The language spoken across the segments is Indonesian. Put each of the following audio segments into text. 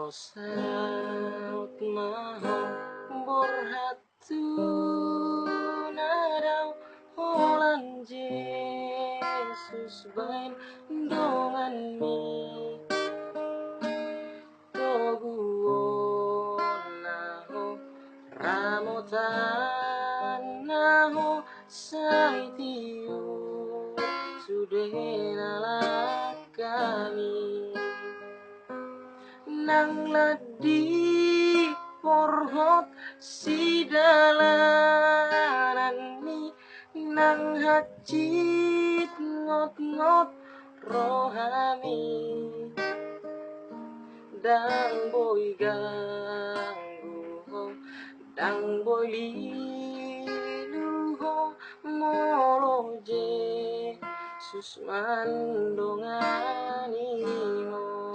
saut maho borhatu nadau holan Jesus bain dongan mi toguon naho ramotan naho saitiu sudena kami nang ladi porhot si dalanan mi nang hacit ngot-ngot rohami dang boy ganggu ho dang boy lilu ho molo je susman dongani ho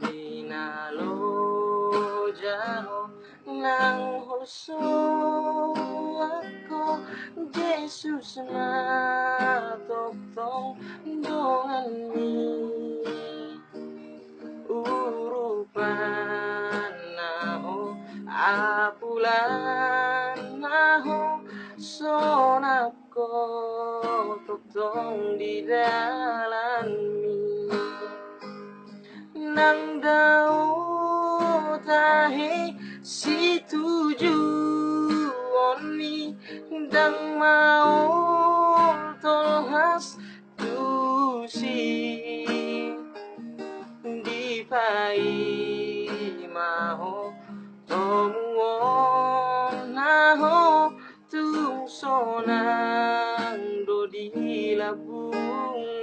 dinalo jaho nang hulso ako Jesus matotong dongan mi urupan naho apulan naho sonako totong di dalam mi nang dao tahe si tujuan mi dang mau tolhas tusi di pai maho tomuon naho tung sonang do di labung